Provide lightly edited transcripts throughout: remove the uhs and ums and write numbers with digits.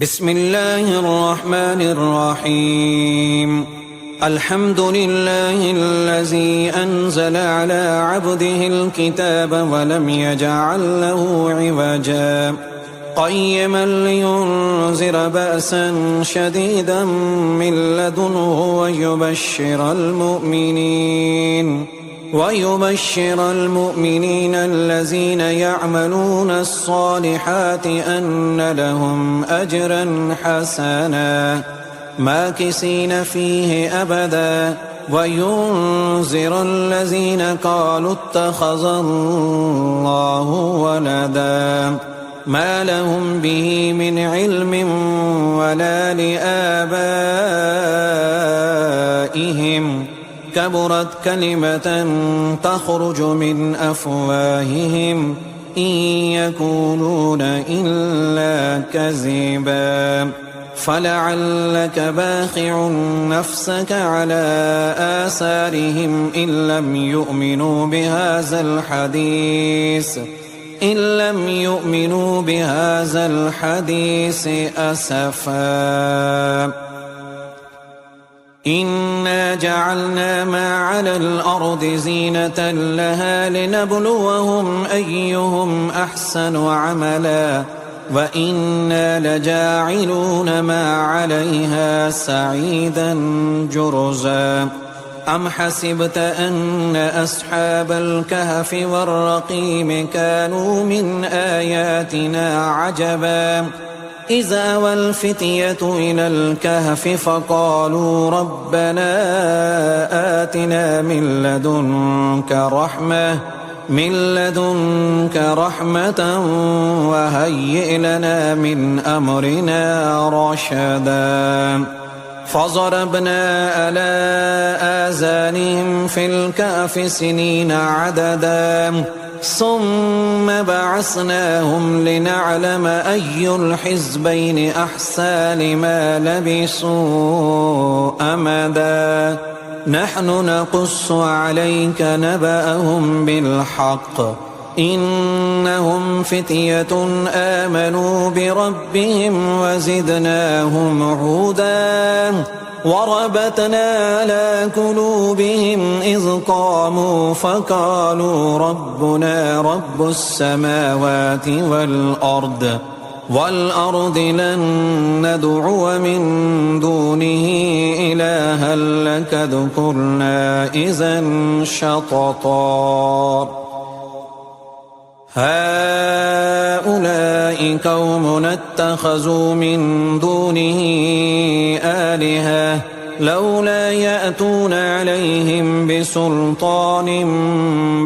بسم الله الرحمن الرحيم. الحمد لله الذي أنزل على عبده الكتاب ولم يجعل له عوجا قيما لينذر بأسا شديدا من لدنه ويبشر المؤمنين الذين يعملون الصالحات أن لهم أجرا حسنا ماكثين فيه أبدا وينذر الذين قالوا اتخذ الله ولدا ما لهم به من علم ولا لآبائهم كبرت كلمة تخرج من أفواههم إن يقولون إلا كذبا فلعلك باخع نفسك على آثارهم إن لم يؤمنوا بهذا الحديث أسفا. إنا جعلنا ما على الأرض زينة لها لنبلوهم أيهم أحسن عملا وإنا لجاعلون ما عليها سعيدا جرزا. أم حسبت أن أصحاب الكهف والرقيم كانوا من آياتنا عجبا إذ أوى الفتية إلى الكهف فقالوا ربنا آتنا من لدنك رحمة وهيئ لنا من أمرنا رشدا. فضربنا على آذانهم في الكهف سنين عددا ثم بعثناهم لنعلم أي الحزبين أحصى لما لبثوا أمدا. نحن نقص عليك نبأهم بالحق إنهم فتية آمنوا بربهم وزدناهم هدى وربطنا على قلوبهم إذ قاموا فقالوا ربنا رب السماوات والأرض لن ندعو من دونه إلها لقد قلنا إذا شططا. هؤلاء قوم اتخذوا من دونه آلهة لولا يأتون عليهم بسلطان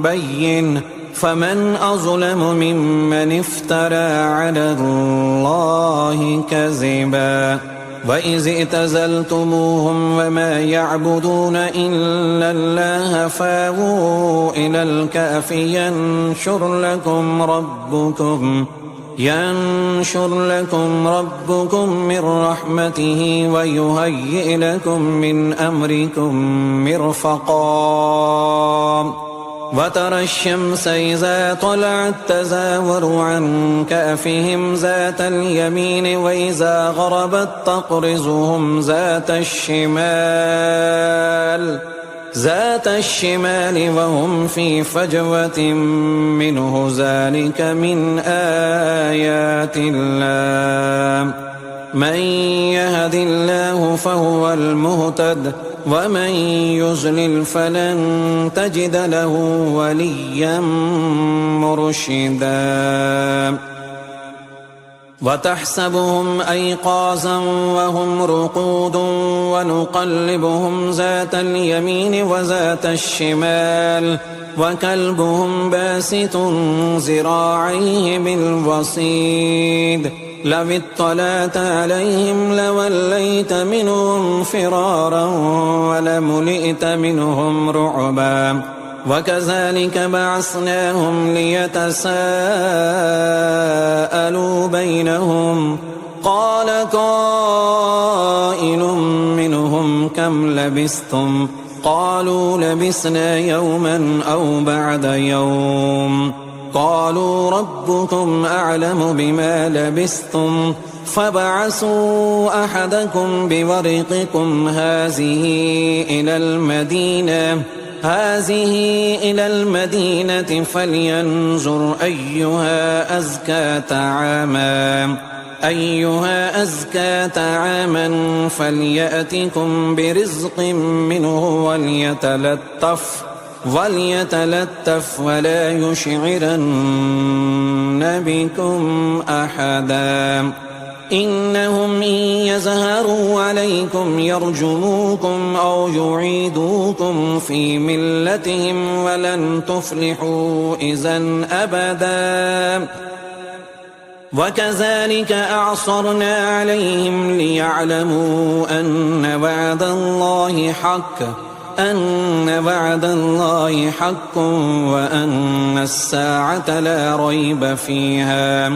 بين فمن أظلم ممن افترى على الله كذبا. وإذ اعتزلتموهم وما يعبدون إلا الله فاووا إلى الكهف ينشر لكم ربكم من رحمته ويهيئ لكم من أمركم مرفقا. وترى الشمس إذا طلعت تزاور عن كهفهم ذات اليمين وإذا غربت تقرضهم ذات الشمال وهم في فجوة منه ذلك من آيات الله. من يهد الله فهو المهتد ومن يضلل فلن تجد له وليا مرشدا. وتحسبهم أيقاظا وهم رقود ونقلبهم ذات اليمين وذات الشمال وكلبهم باسط ذراعيه بالوصيد لو اطلعت عليهم لوليت منهم فرارا ولملئت منهم رعبا. وكذلك بعثناهم ليتساءلوا بينهم قال قائل منهم كم لبثتم قالوا لبثنا يوما أو بعد يوم قالوا ربكم أعلم بما لبثتم فابعثوا أحدكم بورقكم هذه إلى المدينة فلينظر أيها أزكى طعاما فليأتكم برزق منه وليتلطف ولا يشعرن بكم أحدا إنهم إن يظهروا عليكم يرجموكم أو يعيدوكم في ملتهم ولن تفلحوا إذا أبدا وكذلك أعصرنا عليهم ليعلموا أن وعد الله حق وأن الساعة لا ريب فيها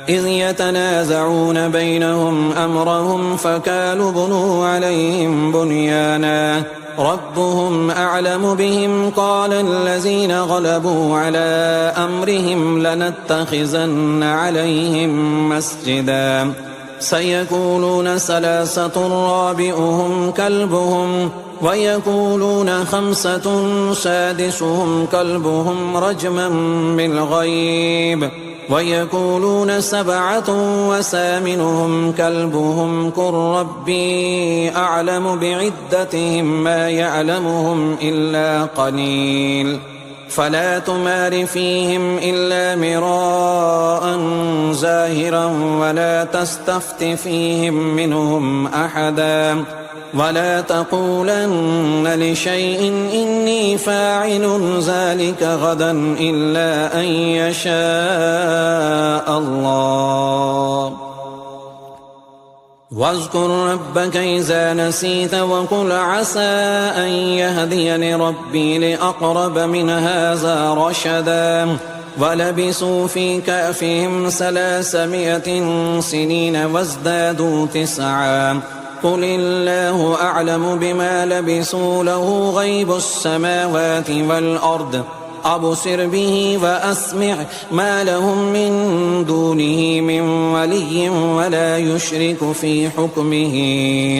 إذ يتنازعون بينهم أمرهم فقالوا بنوا عليهم بنيانا ربهم أعلم بهم قال الذين غلبوا على أمرهم لنتخذن عليهم مسجدا سيقولون ثلاثة رابعهم كلبهم ويقولون خمسة سادسهم كلبهم رجما بالغيب ويقولون سبعة وثامنهم كلبهم قل ربي أعلم بعدتهم ما يعلمهم إلا قليل فلا تمار فيهم إلا مراء ظاهرا ولا تستفت فيهم منهم أحدا ولا تقولن لشيء إني فاعل ذلك غدا إلا أن يشاء الله واذكر ربك إذا نسيت وقل عسى أن يهديني ربي لأقرب من هذا رشدا ولبثوا في كهفهم 300 سنين وازدادوا 9 قل الله أعلم بما لبثوا له غيب السماوات والأرض أبصر به وأسمع ما لهم من دونه من ولي ولا يشرك في حكمه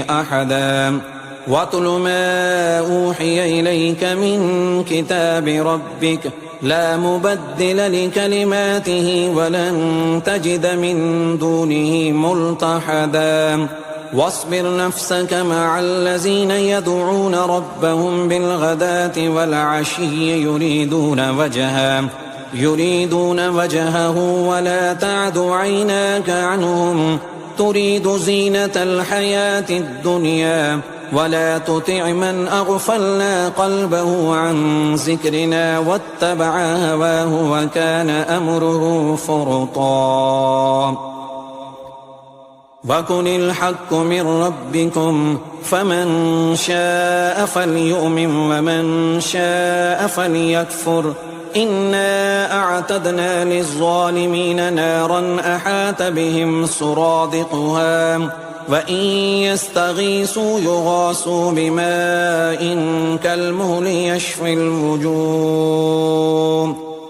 أحدا واتل ما أوحي إليك من كتاب ربك لا مبدل لكلماته ولن تجد من دونه ملتحدا واصبر نفسك مع الذين يدعون ربهم بالغداة والعشي يريدون وجهه ولا تعد عيناك عنهم تريد زينة الحياة الدنيا ولا تطع من أغفلنا قلبه عن ذكرنا واتبع هواه وكان أمره فرطا وقل الحق من ربكم فمن شاء فليؤمن ومن شاء فليكفر إنا أعتدنا للظالمين نارا أحاط بهم سرادقها وإن يستغيثوا يغاثوا بماء كالمهل يشفي الوجوه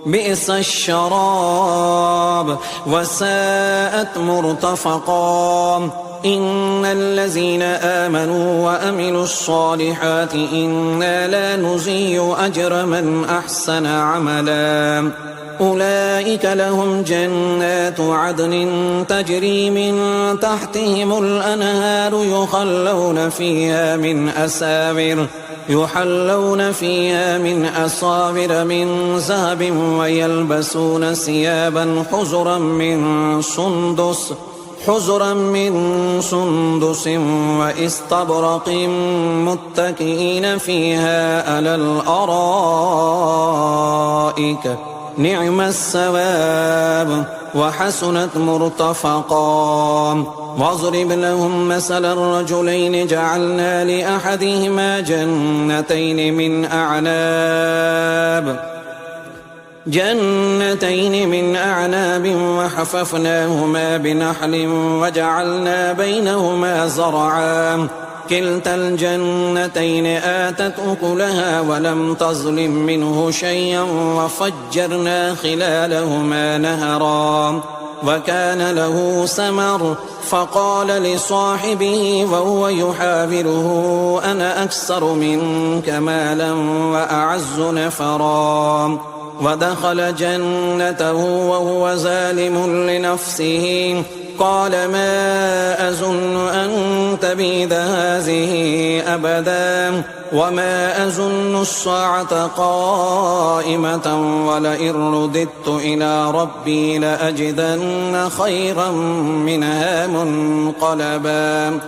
بئس الشراب وساءت مرتفقا إن الذين آمنوا وأملوا الصالحات إنا لا نضيع أجر من أحسن عملا أولئك لهم جنات عدن تجري من تحتهم الأنهار يحلون فيها من أساور من ذهب ويلبسون ثيابا حزرا من سندس واستبرق متكئين فيها على الأرائك نعم الثواب وحسنت مرتفقا واضرب لهم مثل الرجلين جعلنا لأحدهما جنتين من أعناب وحففناهما بنخل وجعلنا بينهما زرعا كلتا الجنتين آتت أكلها ولم تظلم منه شيئا وفجرنا خلالهما نهرا وكان له ثمر فقال لصاحبه وهو يحاوره أنا أكثر منك مالا وأعز نفرا ودخل جنته وهو ظالم لنفسه قال ما أظن أن تبيد هذه أبدا وما أظن الساعة قائمة ولئن رددت إلى ربي لأجدن خيرا منها منقلبا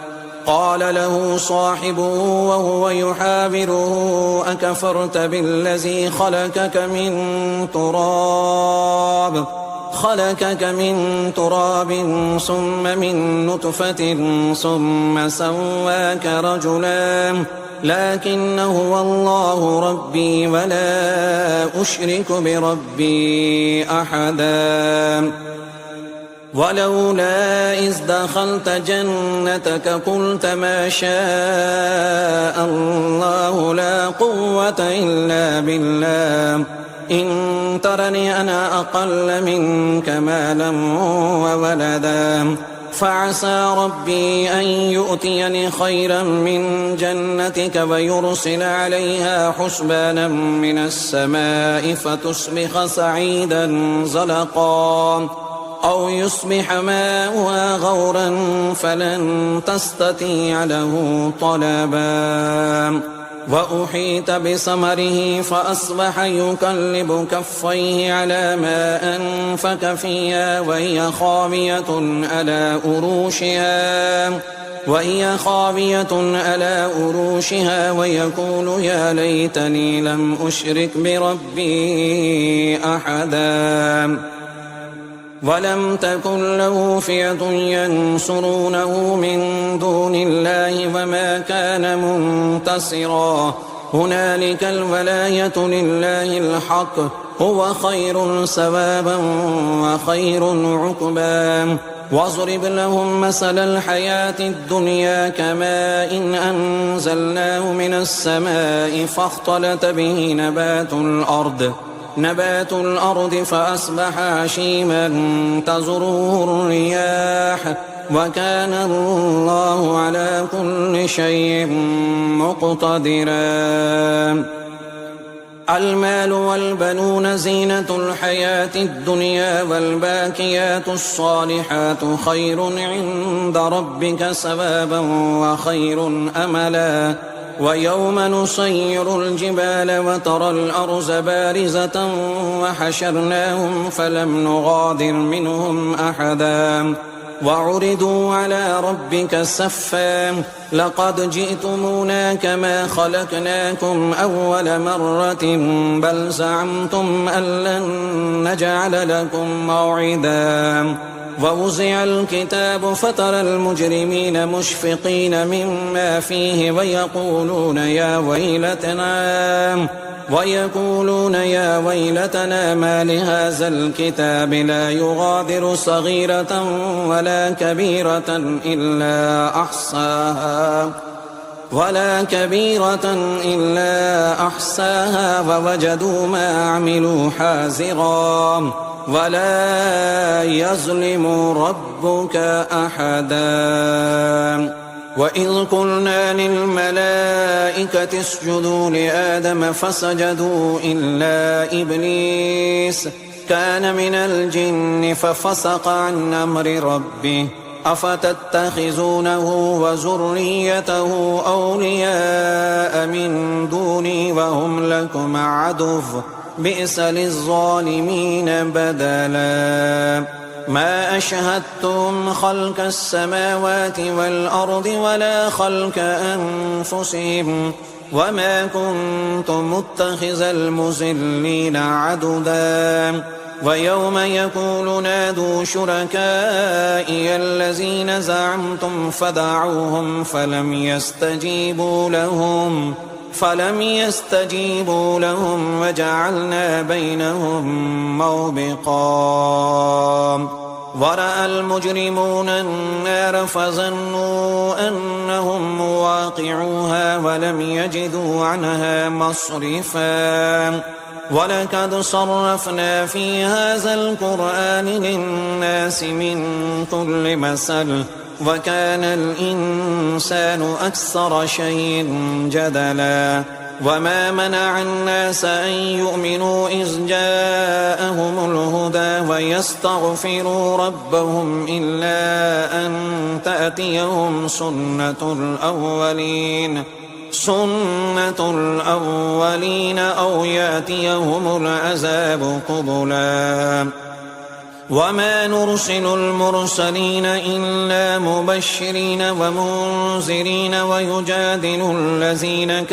قال له صاحبه وهو يحاوره أكفرت بالذي خلقك من تراب ثم من نطفة ثم سواك رجلا لكن هو الله ربي ولا أشرك بربي أحدا ولولا إذ دخلت جنتك قلت ما شاء الله لا قوة إلا بالله إن ترني أنا أقل منك مالا وولدا فعسى ربي أن يؤتيني خيرا من جنتك ويرسل عليها حسبانا من السماء فتصبح صعيدا زلقا أو يصبح ماؤها غورا فلن تستطيع له طلبا وأحيط بثمره فأصبح يقلب كفيه على ما أنفق فيها وهي خاوية على أروشها ويقول يا ليتني لم أشرك بربي أحدا ولم تكن له فئة ينصرونه من دون الله وما كان منتصرا هنالك الولاية لله الحق هو خير ثوابا وخير عقبا واضرب لهم مثل الحياة الدنيا كماء إن أنزلناه من السماء فاختلط به نبات الأرض فأصبح هشيما تذروه الرياح وكان الله على كل شيء مقتدرا المال والبنون زينة الحياة الدنيا والباقيات الصالحات خير عند ربك ثوابا وخير أملا ويوم نسير الجبال وترى الأرض بارزة وحشرناهم فلم نغادر منهم أحدا وعرضوا على ربك صفا لقد جئتمونا كما خلقناكم أول مرة بل زعمتم أن لن نجعل لكم موعدا ووزع الكتاب فترى المجرمين مشفقين مما فيه ويقولون يا ويلتنا ما لهذا الكتاب لا يغادر صغيرة ولا كبيرة إلا أحصاها ووجدوا ما عملوا حاضرا ولا يظلم ربك أحدا وإذ قلنا للملائكة اسجدوا لآدم فسجدوا إلا إبليس كان من الجن ففسق عن أمر ربه أفتتخذونه وذريته أولياء من دوني وهم لكم عدو بئس للظالمين بدلا ما أشهدتم خلق السماوات والأرض ولا خلق أنفسهم وما كنت متخذ المضلين عضدا ويوم يقول نادوا شركائي الذين زعمتم فدعوهم فلم يستجيبوا لهم وجعلنا بينهم موبقا ورأى المجرمون النار فظنوا أنهم مواقعوها ولم يجدوا عنها مصرفا ولقد صرفنا في هذا القرآن للناس من كل مثل وكان الإنسان أكثر شيء جدلا وما منع الناس أن يؤمنوا إذ جاءهم الهدى ويستغفروا ربهم إلا أن تأتيهم سنة الأولين أو يأتيهم العذاب قبلا وما نرسل المرسلين إلا مبشرين ومنذرين ويجادل الذين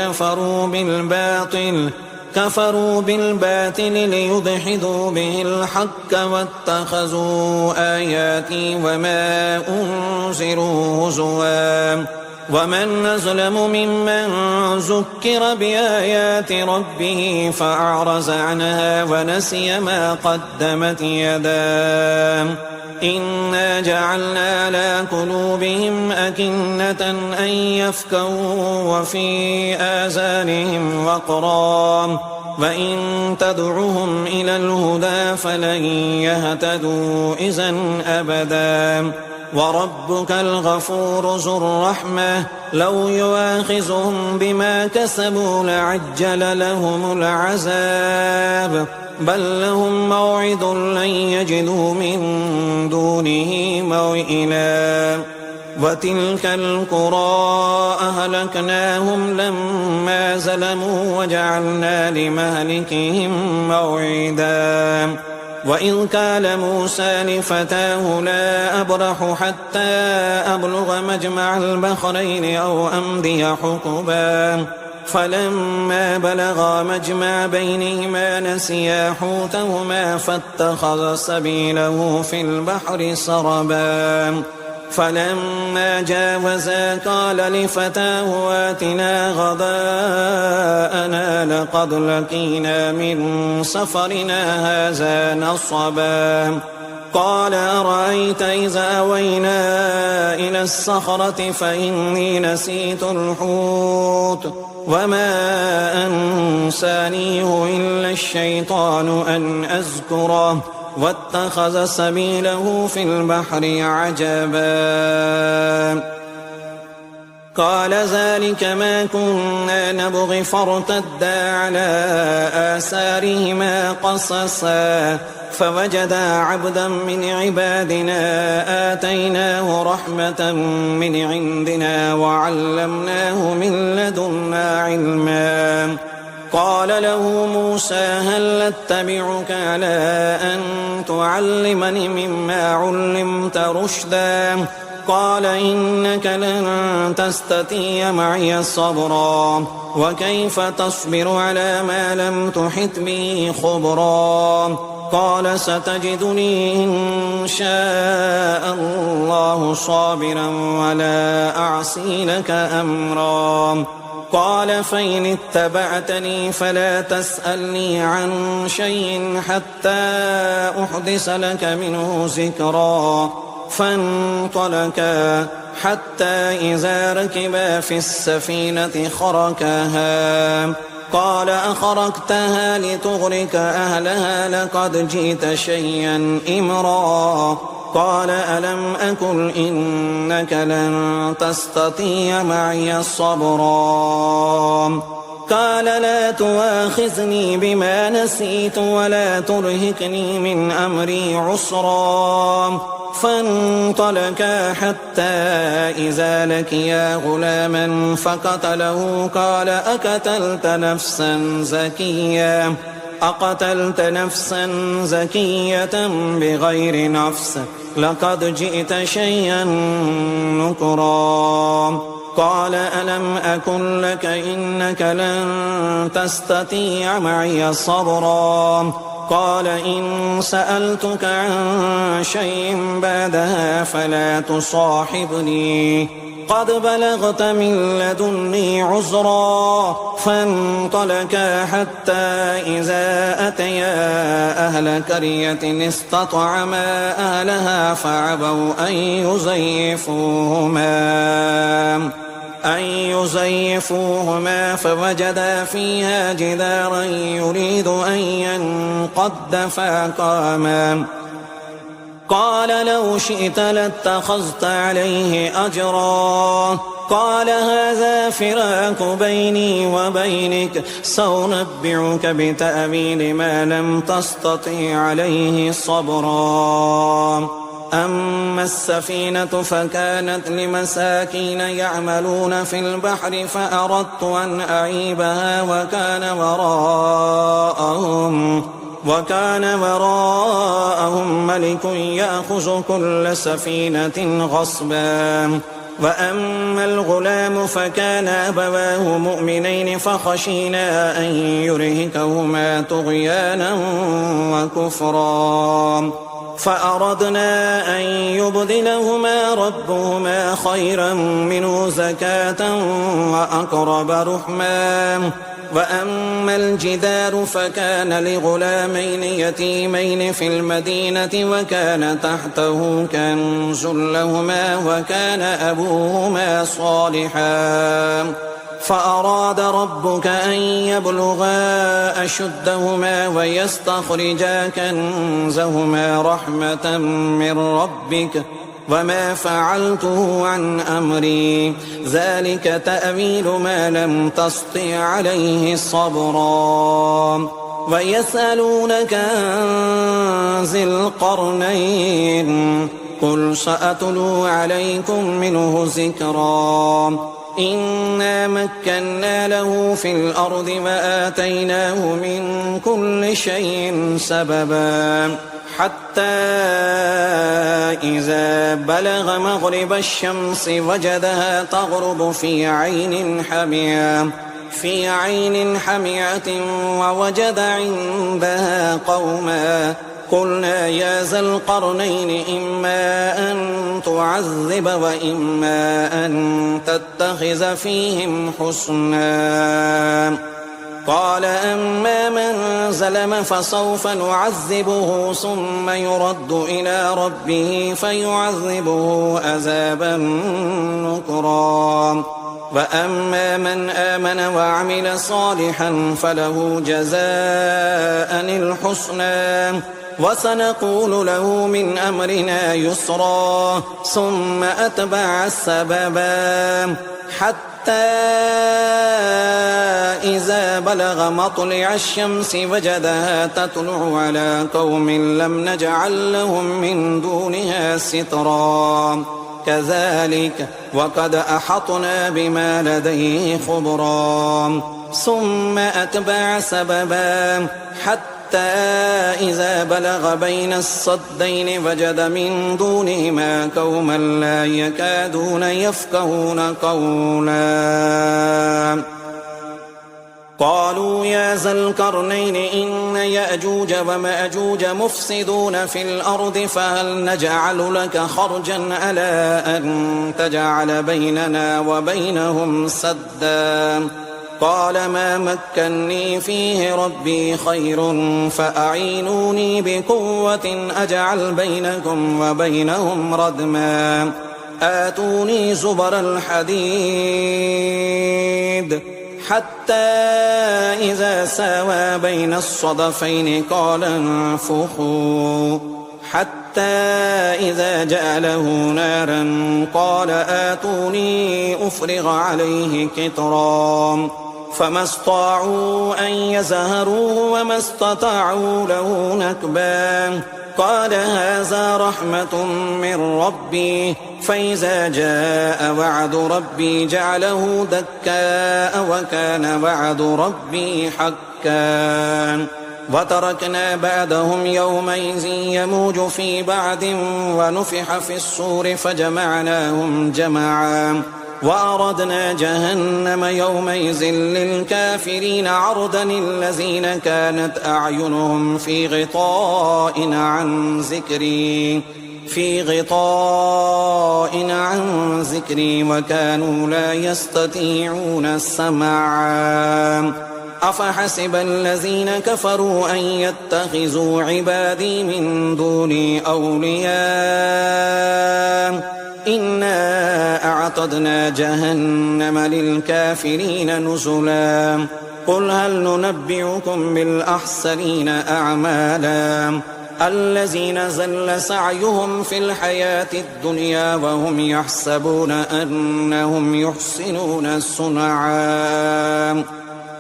كفروا بالباطل ليدحضوا به الحق واتخذوا آياتي وما أنذروا هزوا ومن أظلم ممن ذكر بآيات ربه فأعرض عنها ونسي ما قدمت يداه إنا جعلنا على قلوبهم أكنة أن يفقهوا وفي آذانهم وقرا وإن تدعهم إلى الهدى فلن يهتدوا إذا أبدا وربك الغفور ذو الرحمة لو يؤاخذهم بما كسبوا لعجل لهم العذاب بل لهم موعد لن يجدوا من دونه موئلا وتلك القرى أهلكناهم لما ظلموا وجعلنا لمهلكهم موعدا وإذ قال موسى لفتاه لا أبرح حتى أبلغ مجمع البحرين أو أمضي حقبا فلما بلغا مجمع بينهما نسيا حوتهما فاتخذ سبيله في البحر سربا فلما جاوزا قال لفتاه آتنا غداءنا لقد لقينا من سفرنا هذا نصبا قال أرأيت إذا أوينا إلى الصخرة فإني نسيت الحوت وما أنسانيه إلا الشيطان أن أذكره واتخذ سبيله في البحر عجبا قال ذلك ما كنا نبغي فارتدا على آثارهما قصصا فوجدا عبدا من عبادنا آتيناه رحمة من عندنا وعلمناه من لدنا علما قال له موسى هل اتبعك على أن تعلمني مما علمت رشدا قال إنك لن تستطيع معي صبرا وكيف تصبر على ما لم تحط به خبرا قال ستجدني إن شاء الله صابرا ولا أعصي لك أمرا قال فإن اتبعتني فلا تسألني عن شيء حتى أحدث لك منه ذكرا فانطلقا حتى إذا ركبا في السفينة خرقها قال أخرقتها لتغرق أهلها لقد جئت شيئا إمرا قال ألم أقل إنك لن تستطيع معي صبرا قال لا تؤاخذني بما نسيت ولا ترهقني من أمري عسرا فانطلقا حتى إذا لقيا غلاما فقتله قال أقتلت نفسا زكية بغير نفس لقد جئت شيئا نكرا قال ألم أقل لك إنك لن تستطيع معي صبرا قال إن سألتك عن شيء بعدها فلا تصاحبني قد بلغت من لدني عذرا. فانطلقا حتى إذا أتيا أهل قرية استطعما أهلها فأبوا أن يزيفوهما فوجدا فيها جدارا يريد أن ينقض فأقاما. قال لو شئت لاتخذت عليه أجرا. قال هذا فراق بيني وبينك سأنبئك بتأويل ما لم تستطع عليه صبرا. أما السفينة فكانت لمساكين يعملون في البحر فأردت أن أعيبها وكان وراءهم ملك يأخذ كل سفينة غصبا. وأما الغلام فكان أبواه مؤمنين فخشينا أن يرهقهما طغيانا وكفرا فأردنا أن يبدلهما ربهما خيرا منه زكاة وأقرب رحما. وأما الجدار فكان لغلامين يتيمين في المدينة وكان تحته كنز لهما وكان أبوهما صالحا فأراد ربك أن يبلغا أشدهما ويستخرجا كنزهما رحمة من ربك وما فعلته عن أمري ذلك تأويل ما لم تسطع عليه صبرا. ويسألونك عن ذي القرنين قل سأتلو عليكم منه ذكرا. إنا مكنا له في الأرض وآتيناه من كل شيء سببا حتى إذا بلغ مغرب الشمس وجدها تغرب في عين حمية ووجد عندها قوما. قلنا يا ذا القرنين إما أن تعذب وإما أن تتخذ فيهم حسنا. قال أما من ظلم فسوف نعذبه ثم يرد إلى ربه فيعذبه عذابا نكرا. وأما من آمن وعمل صالحا فله جزاء الحسنى وسنقول له من أمرنا يسرا. ثم أتبع السببا حتى إذا بلغ مطلع الشمس وجدها تطلع على قوم لم نجعل لهم من دونها سترا. كذلك وقد أحطنا بما لديه خبرا. ثم أتبع سببا حتى إذا بلغ بين الصدين وجد من دونهما قوما لا يكادون يفقهون قولا. قالوا يا ذا القرنين إن يأجوج ومأجوج مفسدون في الأرض فهل نجعل لك خرجا على أن تجعل بيننا وبينهم سدا. قال ما مكني فيه ربي خير فأعينوني بقوة أجعل بينكم وبينهم ردما. آتوني زبر الحديد حتى إذا ساوى بين الصدفين قال انفخوا حتى إذا جعله نارا قال آتوني أفرغ عليه قطرا. فما استطاعوا أن يزهروه وما استطاعوا له نكبا. قال هذا رحمة من ربي فإذا جاء وعد ربي جعله دكاء وكان وعد ربي حقا. وتركنا بعدهم يومئذ يموج في بعد ونفخ في الصور فجمعناهم جمعا. وأردنا جهنم يومئذ للكافرين عرضا الذين كانت أعينهم في غطاء عن ذكري وكانوا لا يستطيعون السمع أفحسب الذين كفروا أن يتخذوا عبادي من دوني أولياء إنا أعتدنا جهنم للكافرين نزلا قل هل ننبئكم بالأخسرين أعمالا الذين زل سعيهم في الحياة الدنيا وهم يحسبون أنهم يحسنون صنعا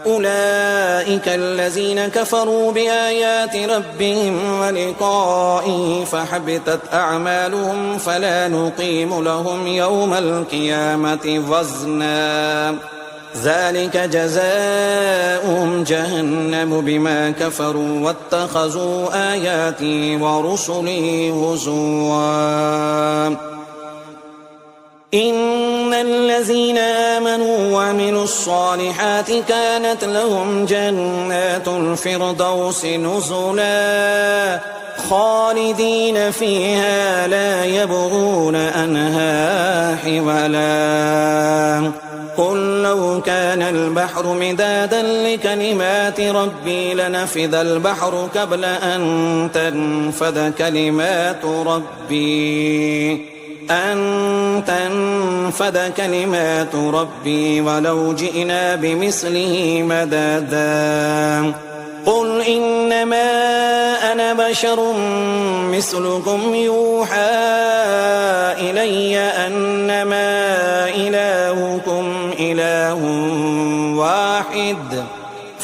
أولئك الذين كفروا بآيات ربهم ولقائه فحبطت أعمالهم فلا نقيم لهم يوم القيامة وزنا ذلك جزاؤهم جهنم بما كفروا واتخذوا آياتي ورسلي هزوا إن الذين آمنوا وعملوا الصالحات كانت لهم جنات الفردوس نزلا خالدين فيها لا يبغون عنها حولا قل لو كان البحر مدادا لكلمات ربي لنفد البحر قبل أن تنفد كلمات ربي ولو جئنا بمثله مددا قل إنما أنا بشر مثلكم يوحى إلي أنما إلهكم إله واحد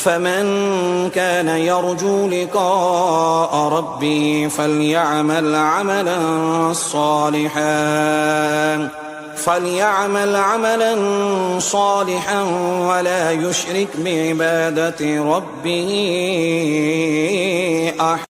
فمن كان يرجو لقاء ربه فليعمل عملا صالحا ولا يشرك بعبادة ربه أحد